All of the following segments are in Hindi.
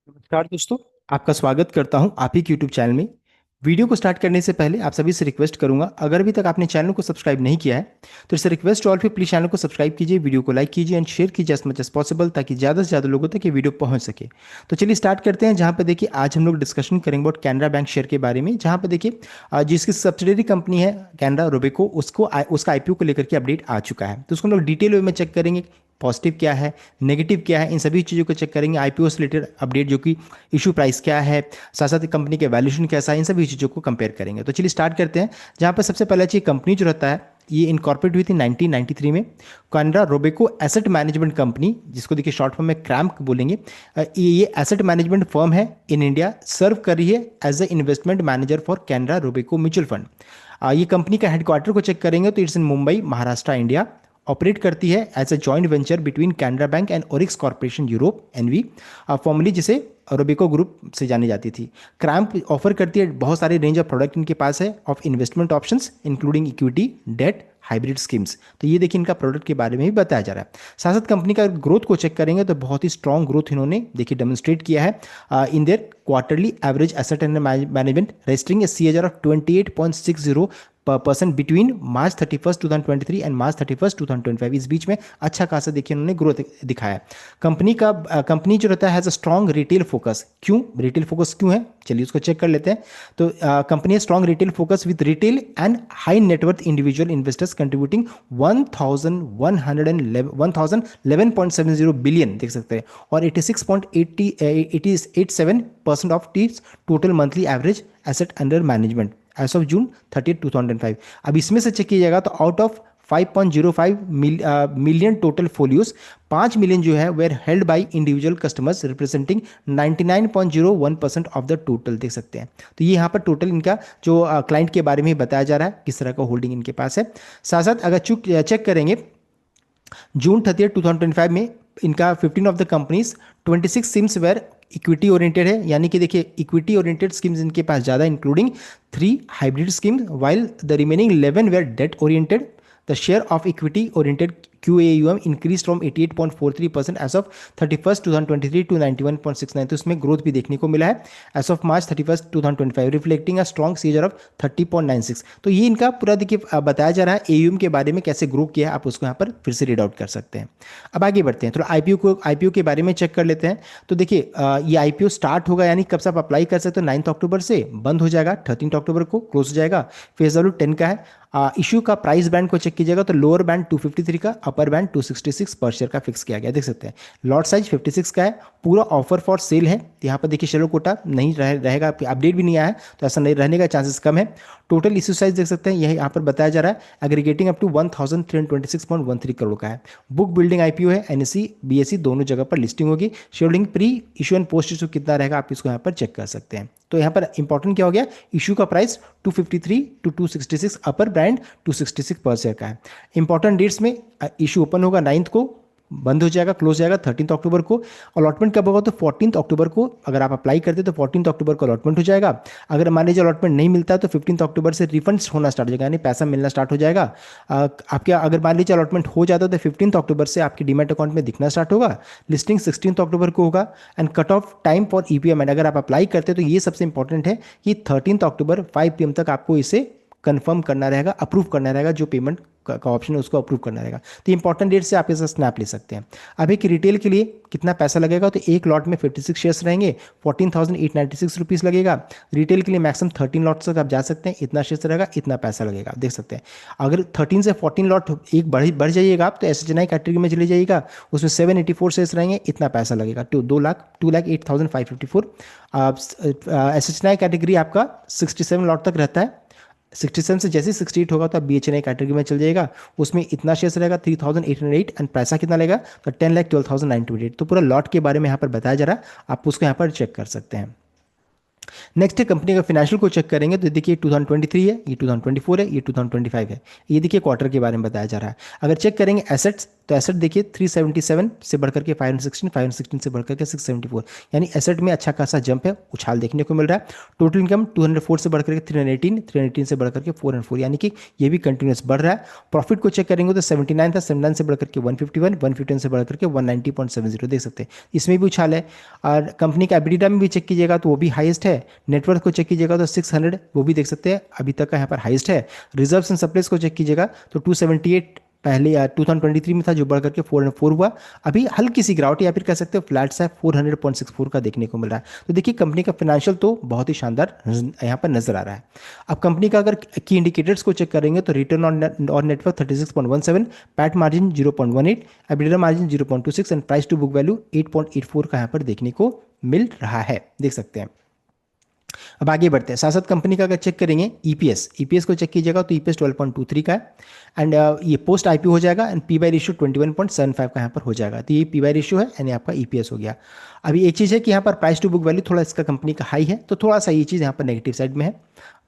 नमस्कार दोस्तों। आपका स्वागत करता हूं आप ही के यूट्यूब चैनल में। वीडियो को स्टार्ट करने से पहले आप सभी से रिक्वेस्ट करूंगा, अगर अभी तक आपने चैनल को सब्सक्राइब नहीं किया है तो इसे रिक्वेस्ट ऑल पे प्लीज चैनल को सब्सक्राइब कीजिए, वीडियो को लाइक कीजिए एंड शेयर कीजिए एज मच एज पॉसिबल, ताकि ज़्यादा से ज़्यादा लोगों तक ये वीडियो पहुंच सके। तो चलिए स्टार्ट करते हैं। जहां पे देखिए आज हम लोग डिस्कशन करेंगे अबाउट कैनरा बैंक शेयर के बारे में, जहां पे देखिए जिसकी सब्सिडरी कंपनी है कैनरा रोबेको, उसका आईपीओ को लेकर के अपडेट आ चुका है। तो उसको हम लोग डिटेल वे में चेक करेंगे, पॉजिटिव क्या है, नेगेटिव क्या है, इन सभी चीज़ों को चेक करेंगे। आईपीओ से रिलेटेड अपडेट जो कि इशू प्राइस क्या है, साथ साथ कंपनी के वैल्यूएशन कैसा है, इन सभी चीज़ों को कंपेयर करेंगे। तो चलिए स्टार्ट करते हैं। जहाँ पर सबसे पहला चीज़, कंपनी जो रहता है ये इनकॉर्पोरेट हुई थी 1993 में। Canara Robeco asset management company, जिसको देखिए शॉर्ट फॉर्म में क्रैम्प बोलेंगे, ये एसेट मैनेजमेंट फर्म है इन इंडिया, सर्व कर रही है as a investment manager for Canara Robeco mutual fund. ये कंपनी का हेडक्वार्टर को चेक करेंगे तो it's in Mumbai, Maharashtra, India. Operate करती है as a joint venture between Canara bank and Orix corporation Europe NV, formerly जिसे रोबेको ग्रुप से जानी जाती थी। क्रैम्प ऑफर करती है बहुत सारे रेंज ऑफ प्रोडक्ट इनके पास है of investment options including equity, debt, hybrid schemes. तो ये देखिए इनका प्रोडक्ट के बारे में भी बताया जा रहा है। साथ साथ कंपनी का ग्रोथ को चेक करेंगे तो बहुत ही स्ट्रॉन्ग ग्रोथ इन्होंने देखिए डेमोन्स्ट्रेट किया है in their quarterly average asset under management, registering a CAGR of 28.60 percent between March 31st 2023 and March 31st 2025। इस बीच में अच्छा खासा देखिए उन्होंने ग्रोथ दिखाया। कंपनी जो रहता है has a strong retail focus. क्यों रिटेल फोकस क्यों है, चलिए उसको चेक कर लेते हैं। तो company strong retail focus with retail and high net worth individual investors contributing 1111.70 billion देख सकते हैं, और 86.87% of the total monthly average asset under management as of June 30, 2005। अब इसमें से चेक कीजिएगा तो out of 5.05 million total folios, 5 million जो है where held by individual customers representing 99.01% of the total देख सकते हैं। तो ये यहाँ पर टोटल इनका जो क्लाइंट के बारे में बताया जा रहा है, किस तरह का होल्डिंग इनके पास है। साथ साथ अगर चेक करेंगे जून 30, 2025 में इनका 15 of the companies 26 schemes were equity oriented है, यानी कि देखिए इक्विटी ओरिएंटेड स्कीम्स इनके पास ज़्यादा, including 3 hybrid scheme, while the remaining 11 were debt oriented. The share of equity oriented QAUM increase from 88.43% as of 31st 2023 to 91.69। तो इसमें ग्रोथ भी देखने को मिला है as of March 31st 2025, reflecting a strong CAGR of 30.96। तो ये इनका पूरा देखिए बताया जा रहा है AUM के बारे में कैसे ग्रो किया है, आप उसको यहाँ पर फिर से रीड आउट कर सकते हैं। अब आगे बढ़ते हैं, थोड़ा आईपीओ के बारे में चेक कर लेते हैं। तो देखिए ये आईपीओ स्टार्ट होगा, यानी कब से आप अप्लाई कर सकते हो, 9 अक्टूबर से, बंद हो जाएगा 13 अक्टूबर को, क्लोज हो जाएगा। फेस वैल्यू 10 का है। इशू का प्राइस बैंड को चेक कीजिएगा तो लोअर बैंड 253 का, अपर बैंड 266 पर शेयर का फिक्स किया गया, देख सकते हैं। लॉट साइज 56 का है। पूरा ऑफर फॉर सेल है। यहाँ पर देखिए शेयर कोटा नहीं रहेगा, अपडेट भी नहीं आया है तो ऐसा नहीं रहने का चांसेस कम है। टोटल इशू साइज देख सकते हैं, यही यहाँ पर बताया जा रहा है, एग्रीगेटिंग अप टू 1326.13 करोड़ का है। बुक बिल्डिंग आईपीओ है, एनएससी बीएससी दोनों जगह पर लिस्टिंग होगी। Share holding pre issue and post issue कितना रहेगा आप इसको यहाँ पर चेक कर सकते हैं। तो यहाँ पर इंपॉर्टेंट क्या हो गया, इशू का प्राइस 253 टू 266, अपर बैंड 266 पर शेयर का है। इंपॉर्टेंट डेट्स में इशू ओपन होगा 9th को, बंद हो जाएगा क्लोज जाएगा 13 अक्टूबर को। अलॉटमेंट कब होगा तो 14 अक्टूबर को, अगर आप अप्लाई करते तो 14 अक्टूबर को अलॉटमेंट हो जाएगा। अगर मान लीजिए अलॉटमेंट नहीं मिलता है तो 15 अक्टूबर से रिफंड्स होना स्टार्ट हो जाएगा, यानी पैसा मिलना स्टार्ट हो जाएगा। आपके अगर मान लीजिए अलॉटमेंट हो जाता है तो 15 अक्टूबर से आपकी डीमैट अकाउंट में दिखना स्टार्ट होगा। लिस्टिंग 16 अक्टूबर को होगा। And cut off time for EPM अगर आप अप्लाई करते तो ये सबसे इंपॉर्टेंट है कि 13 अक्टूबर 5 PM तक आपको इसे कंफर्म करना रहेगा, अप्रूव करना रहेगा, जो पेमेंट का ऑप्शन है उसको अप्रूव करना रहेगा। तो इंपॉर्टेंट डेट से आप इसका स्नैप ले सकते हैं। अब एक रिटेल के लिए कितना पैसा लगेगा तो एक लॉट में 56 शेयर्स रहेंगे, 14,896 रुपीज़ लगेगा। रिटेल के लिए मैक्सिमम 13 लॉट तक आप जा सकते हैं, इतना शेयर्स रहेगा, इतना पैसा लगेगा, देख सकते हैं। अगर 13 से 14 लॉट एक बढ़ जाइएगा आप तो SHNI कैटेगरी में चले जाइएगा, उसमें 784 शेयर्स रहेंगे, इतना पैसा लगेगा, 2,08,554। SHNI कैटेगरी आपका 67 लॉट तक रहता है। 67 से जैसे 68 होगा तो आप BHNI कैटेगरी में चल जाएगा, उसमें इतना शेयर्स रहेगा 3,808 एंड पैसा कितना लगेगा तो 10,12,928। तो पूरा लॉट के बारे में यहाँ पर बताया जा रहा है, आप उसको यहाँ पर चेक कर सकते हैं। नेक्स्ट है कंपनी का फाइनेंशियल को चेक करेंगे तो देखिए 2023 है, ये 2024 है, ये 2025 है। ये देखिए क्वार्टर के बारे में बताया जा रहा है। अगर चेक करेंगे एसेट्स तो एसेट देखिए 377 से बढ़कर के 516, 516 से बढ़कर के 674, यानी एसेट में अच्छा खासा जंप है, उछाल देखने को मिल रहा है। टोटल इनकम 204 से बढ़कर के 318, 318 से बढ़कर के 404, यानी कि ये भी कंटिन्यूस बढ़ रहा है। प्रॉफिट को चेक करेंगे तो 79 था, 79 से बढ़कर के 151, 151 से बढ़कर के 190.70 देख सकते हैं, इसमें भी उछाल है। और कंपनी का एबिडिटा में भी चेक कीजिएगा तो वो भी हाईएस्ट है। नेटवर्थ को चेक कीजिएगा तो 600, वो भी देख सकते हैं अभी तक का यहाँ पर हाईएस्ट है। रिजर्व्स एंड सप्लाईज को चेक कीजिएगा तो 278 पहले 2023 में था, जो बढ़ करके 404 हुआ। अभी हल्की सी गिरावट या फिर कह सकते हो फ्लैट सा 400.64 का देखने को मिल रहा है। तो देखिए कंपनी का फाइनेंशियल तो बहुत ही शानदार यहाँ पर नजर आ रहा है। अब कंपनी का अगर की इंडिकेटर्स को चेक करेंगे तो return on network 36.17, PAT margin 0.18, EBITDA margin 0.26 and price to book value 8.84 का यहाँ पर देखने को मिल रहा है, देख सकते हैं। अब आगे बढ़ते हैं, साथ साथ कंपनी का अगर चेक करेंगे ईपीएस, ईपीएस को चेक कीजिएगा तो ईपीएस 12.23 का है। एंड ये पोस्ट आईपीओ हो जाएगा एंड पी बाई रेशियो 21.75 का यहाँ पर हो जाएगा। तो ये पी बाई रेशियो है यानी आपका ईपीएस हो गया। अभी एक चीज़ है कि यहाँ पर प्राइस टू बुक वैल्यू थोड़ा इसका कंपनी का हाई है, तो थोड़ा सा ये चीज़ यहाँ पर नेगेटिव साइड में है,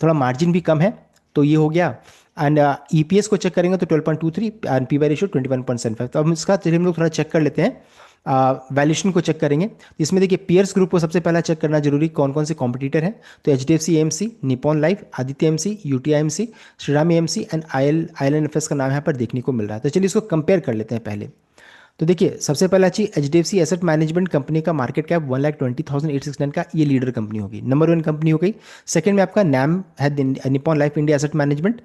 थोड़ा मार्जिन भी कम है, तो ये हो गया। एंड ईपीएस को चेक करेंगे तो 12.23 एंड पी बाई रेशियो 21.75। तो अब इसका चलिए हम लोग थोड़ा चेक कर लेते हैं, वैल्यूशन को चेक करेंगे। इसमें देखिए पीयर्स ग्रुप को सबसे पहला चेक करना जरूरी, कौन कौन से कॉम्पिटिटर हैं। तो HDFC AMC, Nippon life, Aditya AMC, UTI AMC, Shriram AMC and IL&FS का नाम यहाँ पर देखने को मिल रहा है। तो चलिए इसको कंपेयर कर लेते हैं पहले। तो देखिए सबसे पहला चीज एचडीएफसी एसेट मैनेजमेंट कंपनी का मार्केट कैप 1,20,869 का, ये लीडर कंपनी होगी, नंबर 1 कंपनी हो गई। सेकंड में आपका नाम है Nippon life India asset management,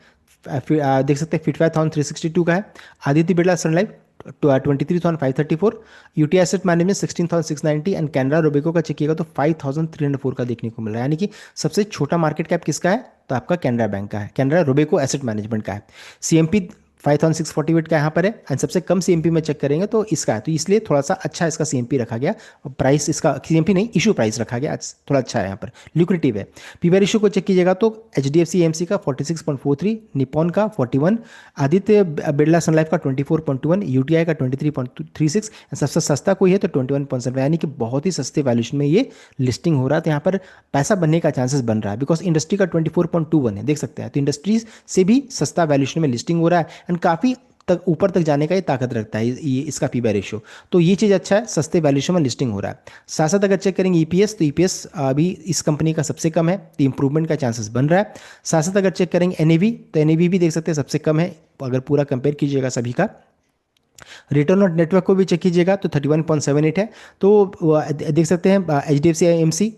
देख सकते हैं 55,362 का है। Aditya Birla sun life 23,534, UT asset management 16,690 and Canara Robeco का चेक किएगा तो 5,304 का देखने को मिल रहा है। यानी कि सबसे छोटा मार्केट कैप किसका है, तो आपका कैनरा बैंक का है, कैनरा रोबेको एसेट मैनेजमेंट का है। सीएमपी 5,648 का यहाँ पर है एंड सबसे कम सीएमपी में चेक करेंगे तो इसका है, तो इसलिए थोड़ा सा अच्छा इसका सीएमपी रखा गया, प्राइस इसका सीएमपी नहीं इशू प्राइस रखा गया, थोड़ा अच्छा है यहाँ पर, लिक्विडिटी है। पीवी रेशियो को चेक कीजिएगा तो एचडीएफसी एएमसी का 46.43, निपॉन का 41, आदित्य बिरला सन लाइफ का 24.21, यूटीआई का 23.36, सबसे सस्ता कोई है तो 21.7, यानी कि बहुत ही सस्ते वैल्यूशन में ये लिस्टिंग हो रहा है। तो यहाँ पर पैसा बनने का चांसेस बन रहा है, बिकॉज इंडस्ट्री का 24.21 है, देख सकते हैं। तो इंडस्ट्री से भी सस्ता वैल्यूशन में लिस्टिंग हो रहा है एंड काफ़ी तक ऊपर तक जाने का ये ताकत रखता है ये इसका पी बाई रेशियो। तो ये चीज़ अच्छा है, सस्ते वैल्यूशन में लिस्टिंग हो रहा है। साथ साथ अगर चेक करेंगे ईपीएस तो ईपीएस अभी इस कंपनी का सबसे कम है, तो इंप्रूवमेंट का चांसेस बन रहा है। साथ साथ अगर चेक करेंगे एनएवी तो एनएवी भी देख सकते हैं सबसे कम है, अगर पूरा कंपेयर कीजिएगा सभी का। रिटर्न ऑन नेटवर्क को भी चेक कीजिएगा तो 31.78 है। तो देख सकते हैं एचडीएफसी एएमसी,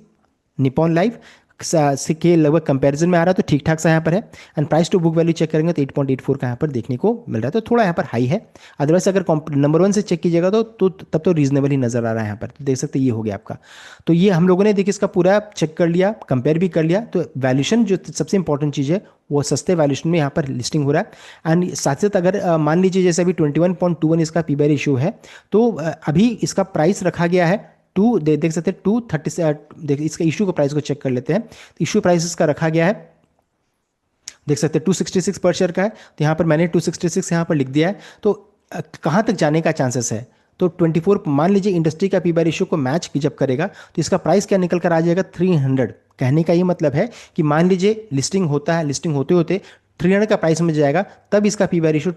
निपॉन लाइफ के लगभग कंपैरिजन में आ रहा है, तो ठीक ठाक सा यहाँ पर है। And price to book value check करेंगे तो 8.84 का यहाँ पर देखने को मिल रहा है, तो थोड़ा यहाँ पर हाई है। अदरवाइज अगर नंबर 1 से चेक कीजिएगा तो तब तो रीजनेबल ही नजर आ रहा है यहाँ पर, तो देख सकते हैं ये हो गया आपका। तो ये हम लोगों ने देखिए इसका पूरा चेक कर लिया, कंपेयर भी कर लिया। तो वैल्यूशन जो सबसे इंपॉर्टेंट चीज़ है वो सस्ते वैल्यूशन में यहाँ पर लिस्टिंग हो रहा है। एंड साथ साथ अगर मान लीजिए जैसे अभी 21.21 इसका पी बाई रेशियो है, तो अभी इसका प्राइस रखा गया है देख सकते हैं 230, देख इसका इशू का प्राइस को चेक कर लेते हैं। तो इशू प्राइस इसका रखा गया है, देख सकते हैं 266 पर शेयर का है। तो यहाँ पर मैंने 266 यहाँ पर लिख दिया है। तो कहाँ तक जाने का चांसेस है, तो 24, मान लीजिए इंडस्ट्री का पी बाई रेशियो को मैच जब करेगा तो इसका प्राइस क्या निकल कर आ जाएगा 300। कहने का ये मतलब है कि मान लीजिए लिस्टिंग होता है, लिस्टिंग होते होते 300 का प्राइस मिल जाएगा, तब इसका पी बाई रेशियो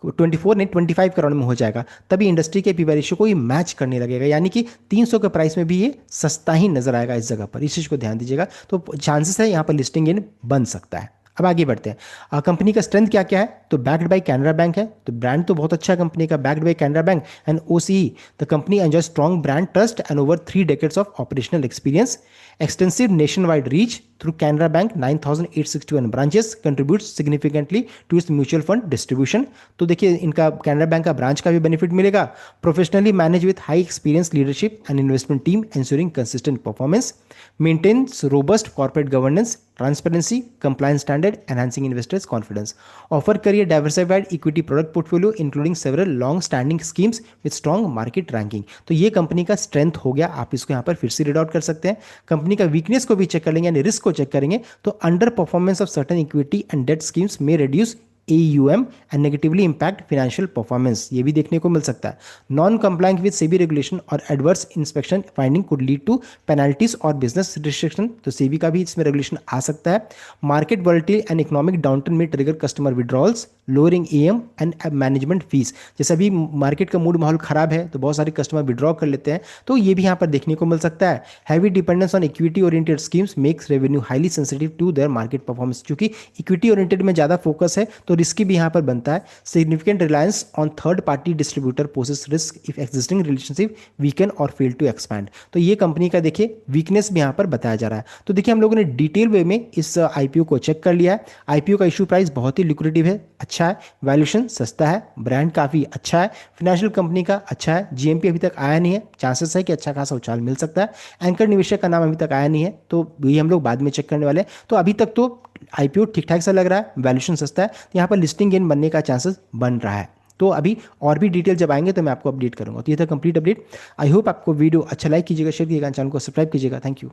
24 नहीं 25 करोड़ में हो जाएगा, तभी इंडस्ट्री के पी बाई रेशियो को ये मैच करने लगेगा। यानी कि 300 के प्राइस में भी ये सस्ता ही नजर आएगा इस जगह पर, इस चीज़ को ध्यान दीजिएगा। तो चांसेस है यहाँ पर लिस्टिंग इन बन सकता है। अब आगे बढ़ते हैं, कंपनी का स्ट्रेंथ क्या क्या है, तो बैक्ड बाय कैनरा बैंक है, तो ब्रांड तो बहुत अच्छा है कंपनी का, backed by Canara bank and OCE. The company enjoy strong brand trust and over 3 decades of operational experience, extensive nationwide reach through Canara Bank 9,861 branches contributes significantly to its mutual fund distribution। तो देखिए इनका कैनरा बैंक का ब्रांच का भी बेनिफिट मिलेगा। Professionally manage with high experience leadership and investment team ensuring consistent performance, maintains robust corporate governance, transparency, compliance standard, enhancing investors confidence, offer career diversified equity product portfolio including several long standing schemes with strong market ranking। तो ये कंपनी का स्ट्रेंथ हो गया, आप इसको यहाँ पर फिर से रीड आउट कर सकते हैं। कंपनी का वीकनेस को भी चेक कर लेंगे, यानी रिस्क को चेक करेंगे तो under performance of certain equity and debt schemes में reduce AUM and negatively impact financial performance, ये भी देखने को मिल सकता है। Non complying with SEBI regulation और adverse inspection finding could lead to penalties और बिजनेस रिस्ट्रिक्शन, तो सेबी का भी इसमें रेगुलेशन आ सकता है। Market volatility and economic downturn may trigger customer withdrawals, lowering AM and management fees, जैसे अभी मार्केट का मूड माहौल खराब है तो बहुत सारे कस्टमर विड्रॉ कर लेते हैं, तो ये भी यहाँ पर देखने को मिल सकता है। Heavy dependence on equity oriented schemes makes revenue highly sensitive to their market performance, क्योंकि इक्विटी ओरिएंटेड में ज़्यादा फोकस है तो रिस्की भी यहाँ पर बनता है। Significant reliance on third party distributor poses risk if existing relationship weaken और फेल टू एक्सपैंड, तो ये कंपनी का देखिए वीकनेस भी यहाँ पर बताया जा रहा है। तो देखिए हम लोगों ने डिटेल वे में इस IPO को चेक कर लिया है। IPO का इशू प्राइस बहुत ही लिक्विडिटिव है, अच्छा है, वैल्यूएशन सस्ता है, ब्रांड काफ़ी अच्छा है, फाइनेंशियल कंपनी का अच्छा है, GMP अभी तक आया नहीं है, चांसेस है कि अच्छा खासा उछाल मिल सकता है। एंकर निवेशक का नाम अभी तक आया नहीं है, तो ये हम लोग बाद में चेक करने वाले हैं। तो अभी तक तो IPO ठीक ठाक सा लग रहा है, वैल्यूएशन सस्ता है, तो यहाँ पर लिस्टिंग गेन बनने का चांसेस बन रहा है। तो अभी और भी डिटेल जब आएंगे तो मैं आपको अपडेट करूंगा। तो ये था कंप्लीट अपडेट। आई होप आपको वीडियो अच्छा लाइक कीजिएगा, शेयर कीजिएगा, चैनल को सब्सक्राइब कीजिएगा। Thank you.